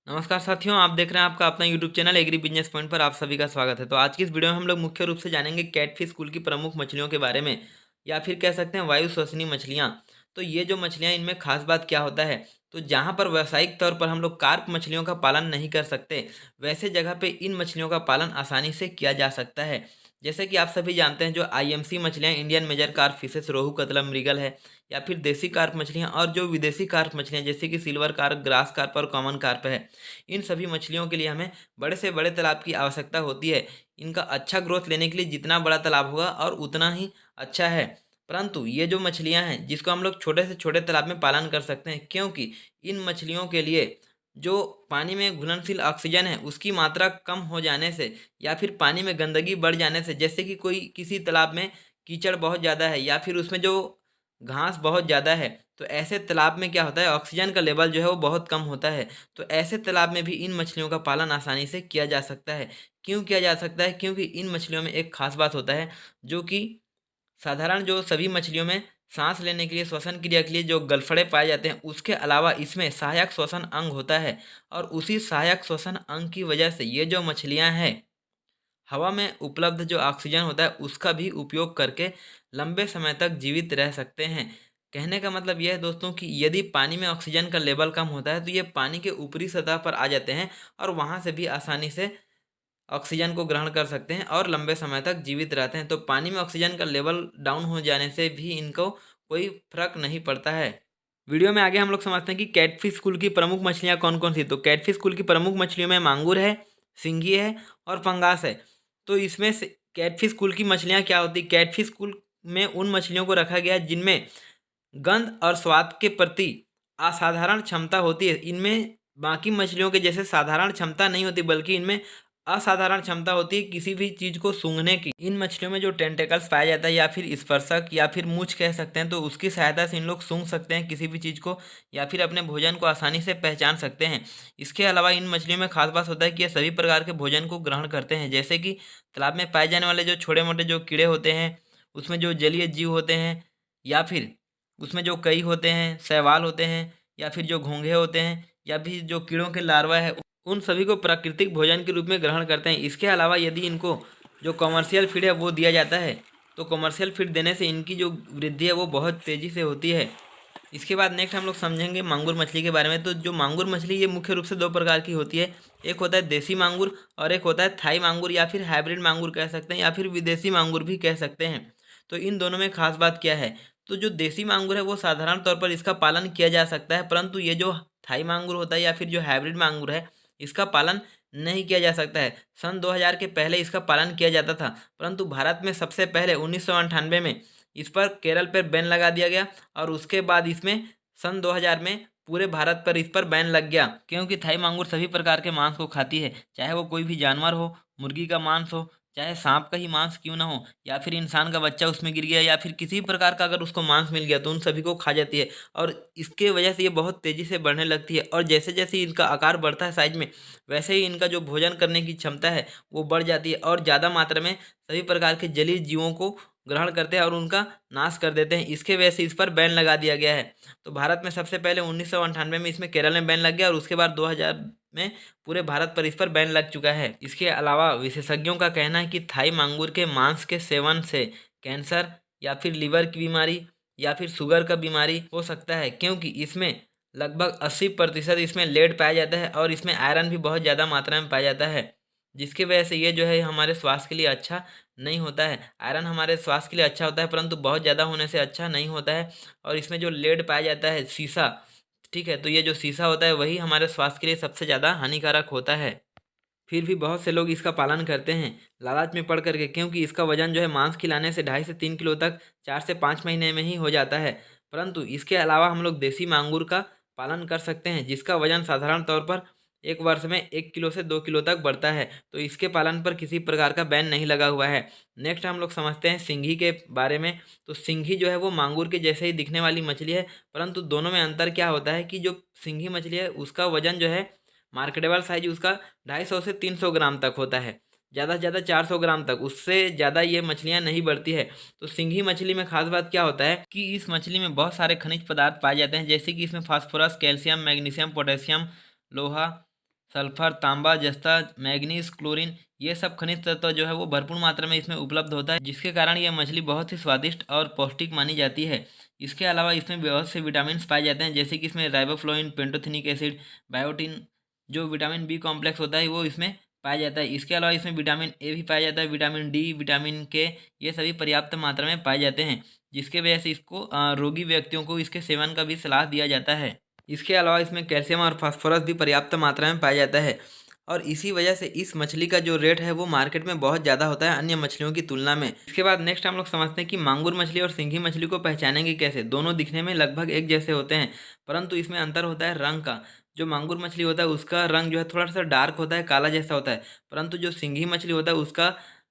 नमस्कार साथियों, आप देख रहे हैं आपका अपना YouTube channel agri business point पर आप सभी का स्वागत है। तो आज की इस वीडियो में हम लोग मुख्य रूप से जानेंगे कैटफिश कुल की प्रमुख मछलियों के बारे में, या फिर कह सकते हैं वायु श्वसनी मछलियाँ। तो ये जो मछलियाँ, इनमें खास बात क्या होता है, तो जहाँ पर व्यावसायिक तौर पर हम लोग कार्प मछलियों का पालन नहीं कर सकते, वैसे जगह पे इन मछलियों का पालन आसानी से किया जा सकता है। जैसे कि आप सभी जानते हैं, जो आईएमसी मछलियाँ, इंडियन मेजर कार्प फिशेस, रोहू, कतला, मृगल है, या फिर देसी कार्प मछलियाँ, और जो विदेशी कार्प मछलियाँ जैसे कि सिल्वर कार्प, ग्रास कार्प और कॉमन कार्प है, इन सभी मछलियों के लिए हमें बड़े से बड़े तालाब की आवश्यकता होती है। इनका अच्छा ग्रोथ लेने के लिए जितना बड़ा तालाब होगा और उतना ही अच्छा है। परंतु ये जो मछलियां हैं, जिसको हम लोग छोटे से छोटे तालाब में पालन कर सकते हैं, क्योंकि इन मछलियों के लिए जो पानी में घुलनशील ऑक्सीजन है उसकी मात्रा कम हो जाने से, या फिर पानी में गंदगी बढ़ जाने से, जैसे कि कोई किसी तालाब में कीचड़ बहुत ज़्यादा है या फिर उसमें जो घास बहुत ज़्यादा है, तो ऐसे तालाब में क्या होता है, ऑक्सीजन का लेवल जो है वो बहुत कम होता है। तो ऐसे तालाब में भी इन मछलियों का पालन आसानी से किया जा सकता है। क्यों किया जा सकता है? क्योंकि इन मछलियों में एक खास बात होता है, जो कि साधारण जो सभी मछलियों में सांस लेने के लिए, श्वसन क्रिया के लिए जो गलफड़े पाए जाते हैं, उसके अलावा इसमें सहायक श्वसन अंग होता है। और उसी सहायक श्वसन अंग की वजह से ये जो मछलियां हैं, हवा में उपलब्ध जो ऑक्सीजन होता है उसका भी उपयोग करके लंबे समय तक जीवित रह सकते हैं। कहने का मतलब यह है दोस्तों, कि यदि पानी में ऑक्सीजन का लेवल कम होता है तो ये पानी के ऊपरी सतह पर आ जाते हैं और वहाँ से भी आसानी से ऑक्सीजन को ग्रहण कर सकते हैं और लंबे समय तक जीवित रहते हैं। तो पानी में ऑक्सीजन का लेवल डाउन हो जाने से भी इनको कोई फर्क नहीं पड़ता है। वीडियो में आगे हम लोग समझते हैं कि कैटफिश कुल की प्रमुख मछलियाँ कौन कौन सी। तो कैटफिश कुल की प्रमुख मछलियों में मांगुर है, सिंगी है और पंगास है। तो इसमें से कैटफिश कुल की मछलियाँ क्या होती, कैटफिश कुल में उन मछलियों को रखा गया है जिनमें गंध और स्वाद के प्रति असाधारण क्षमता होती है। इनमें बाकी मछलियों के जैसे साधारण क्षमता नहीं होती, बल्कि इनमें असाधारण क्षमता होती है किसी भी चीज़ को सूंघने की। इन मछलियों में जो टेंटेकल्स पाया जाता है, या फिर स्पर्शक, या फिर मूंछ कह सकते हैं, तो उसकी सहायता से इन लोग सूंघ सकते हैं किसी भी चीज़ को, या फिर अपने भोजन को आसानी से पहचान सकते हैं। इसके अलावा इन मछलियों में खास बात होता है कि ये सभी प्रकार के भोजन को ग्रहण करते हैं, जैसे कि तालाब में पाए जाने वाले जो छोटे मोटे जो कीड़े होते हैं, उसमें जो जलीय जीव होते हैं, या फिर उसमें जो कई होते हैं, शैवाल होते हैं, या फिर जो घोंघे होते हैं, या फिर जो कीड़ों के लार्वा है, उन सभी को प्राकृतिक भोजन के रूप में ग्रहण करते हैं। इसके अलावा यदि इनको जो कमर्शियल फीड है वो दिया जाता है, तो कमर्शियल फीड देने से इनकी जो वृद्धि है वो बहुत तेज़ी से होती है। इसके बाद नेक्स्ट हम लोग समझेंगे मांगुर मछली के बारे में। तो जो मांगुर मछली, ये मुख्य रूप से दो प्रकार की होती है। एक होता है देसी मांगुर, और एक होता है थाई मांगुर, या फिर हाइब्रिड मांगुर कह सकते हैं, या फिर विदेशी मांगुर भी कह सकते हैं। तो इन दोनों में खास बात क्या है, तो जो देसी मांगुर है वो साधारण तौर पर इसका पालन किया जा सकता है, परंतु ये जो थाई मांगुर होता है या फिर जो हाइब्रिड मांगुर है, इसका पालन नहीं किया जा सकता है। सन 2000 के पहले इसका पालन किया जाता था, परंतु भारत में सबसे पहले 1998 में इस पर केरल पर बैन लगा दिया गया, और उसके बाद इसमें सन 2000 में पूरे भारत पर इस पर बैन लग गया। क्योंकि थाई मांगुर सभी प्रकार के मांस को खाती है, चाहे वो कोई भी जानवर हो, मुर्गी का मांस हो, चाहे सांप का ही मांस क्यों ना हो, या फिर इंसान का बच्चा उसमें गिर गया, या फिर किसी प्रकार का अगर उसको मांस मिल गया, तो उन सभी को खा जाती है। और इसके वजह से ये बहुत तेज़ी से बढ़ने लगती है, और जैसे जैसे इनका आकार बढ़ता है साइज में, वैसे ही इनका जो भोजन करने की क्षमता है वो बढ़ जाती है, और ज़्यादा मात्रा में सभी प्रकार के जलीय जीवों को ग्रहण करते हैं और उनका नाश कर देते हैं। इसके वजह से इस पर बैन लगा दिया गया है। तो भारत में सबसे पहले 1998 में इसमें केरल में बैन लग गया, और उसके बाद 2000 में पूरे भारत पर इस पर बैन लग चुका है। इसके अलावा विशेषज्ञों का कहना है कि थाई मांगुर के मांस के सेवन से कैंसर, या फिर लीवर की बीमारी, या फिर शुगर का बीमारी हो सकता है, क्योंकि इसमें लगभग 80% इसमें लेड पाया जाता है, और इसमें आयरन भी बहुत ज़्यादा मात्रा में पाया जाता है, जिसकी वजह से ये जो है हमारे स्वास्थ्य के लिए अच्छा नहीं होता है। आयरन हमारे स्वास्थ्य के लिए अच्छा होता है, परंतु बहुत ज़्यादा होने से अच्छा नहीं होता है। और इसमें जो लेड पाया जाता है, सीसा, ठीक है, तो ये जो सीसा होता है वही हमारे स्वास्थ्य के लिए सबसे ज़्यादा हानिकारक होता है। फिर भी बहुत से लोग इसका पालन करते हैं लालच में पड़ करके, क्योंकि इसका वजन जो है मांस खिलाने से 2.5 से 3 किलो तक 4 से 5 महीने में ही हो जाता है। परंतु इसके अलावा हम लोग देसी मांगुर का पालन कर सकते हैं, जिसका वजन साधारण तौर पर एक वर्ष में 1 किलो से 2 किलो तक बढ़ता है। तो इसके पालन पर किसी प्रकार का बैन नहीं लगा हुआ है। नेक्स्ट हम लोग समझते हैं सिंघी के बारे में। तो सिंघी जो है वो मांगुर के जैसे ही दिखने वाली मछली है, परंतु दोनों में अंतर क्या होता है कि जो सिंघी मछली है उसका वजन जो है, मार्केटेबल साइज उसका 250 से 300 ग्राम तक होता है, ज़्यादा से ज़्यादा 400 ग्राम तक, उससे ज़्यादा ये मछलियाँ नहीं बढ़ती है। तो सिंघी मछली में खास बात क्या होता है कि इस मछली में बहुत सारे खनिज पदार्थ पाए जाते हैं, जैसे कि इसमें फास्फोरस, कैल्शियम, मैग्नीशियम, पोटेशियम, लोहा, सल्फर, तांबा, जस्ता, मैग्नीज, क्लोरीन, ये सब खनिज तत्व जो है वो भरपूर मात्रा में इसमें उपलब्ध होता है, जिसके कारण यह मछली बहुत ही स्वादिष्ट और पौष्टिक मानी जाती है। इसके अलावा इसमें बहुत से विटामिन पाए जाते हैं, जैसे कि इसमें राइबोफ्लोविन, पेंटोथेनिक एसिड, बायोटिन, जो विटामिन बी कॉम्प्लेक्स होता है वो इसमें पाया जाता है। इसके अलावा इसमें विटामिन ए भी पाया जाता है, विटामिन डी, विटामिन के, ये सभी पर्याप्त मात्रा में पाए जाते हैं, जिसके वजह से इसको रोगी व्यक्तियों को इसके सेवन का भी सलाह दिया जाता है। इसके अलावा इसमें कैल्शियम और फास्फोरस भी पर्याप्त मात्रा में पाया जाता है, और इसी वजह से इस मछली का जो रेट है वो मार्केट में बहुत ज़्यादा होता है अन्य मछलियों की तुलना में। इसके बाद नेक्स्ट हम लोग समझते हैं कि मांगुर मछली और सिंघी मछली को पहचानेंगे कैसे। दोनों दिखने में लगभग एक जैसे होते हैं, परंतु इसमें अंतर होता है रंग का। जो मांगुर मछली होता है उसका रंग जो है थोड़ा सा डार्क होता है, काला जैसा होता है, परंतु जो सिंघी मछली होता है उसका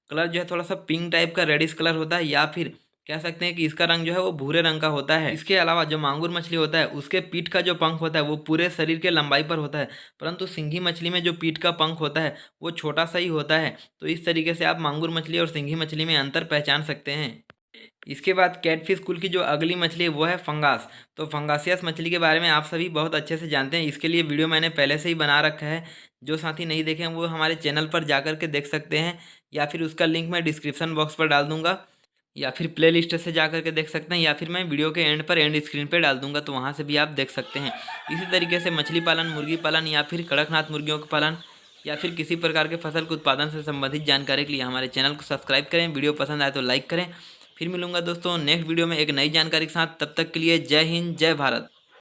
कलर जो है थोड़ा सा पिंक टाइप का रेडिश कलर होता है, या फिर कह सकते हैं कि इसका रंग जो है वो भूरे रंग का होता है। इसके अलावा जो मांगुर मछली होता है उसके पीठ का जो पंख होता है वो पूरे शरीर के लंबाई पर होता है, परंतु सिंघी मछली में जो पीठ का पंख होता है वो छोटा सा ही होता है। तो इस तरीके से आप मांगुर मछली और सिंघी मछली में अंतर पहचान सकते हैं। इसके बाद कैटफिश कुल की जो अगली मछली है वो है फंगास। तो फंगासियस मछली के बारे में आप सभी बहुत अच्छे से जानते हैं, इसके लिए वीडियो मैंने पहले से ही बना रखा है। जो साथी नहीं देखे हैं वो हमारे चैनल पर जा कर के देख सकते हैं, या फिर उसका लिंक मैं डिस्क्रिप्शन बॉक्स पर डाल दूंगा, या फिर प्ले लिस्ट से जा कर के देख सकते हैं, या फिर मैं वीडियो के एंड पर एंड स्क्रीन पर डाल दूंगा, तो वहाँ से भी आप देख सकते हैं। इसी तरीके से मछली पालन, मुर्गी पालन, या फिर कड़कनाथ मुर्गियों का पालन, या फिर किसी प्रकार के फसल के उत्पादन से संबंधित जानकारी के लिए हमारे चैनल को सब्सक्राइब करें। वीडियो पसंद आए तो लाइक करें। फिर मिलूंगा दोस्तों नेक्स्ट वीडियो में एक नई जानकारी के साथ, तब तक के लिए जय हिंद, जय भारत।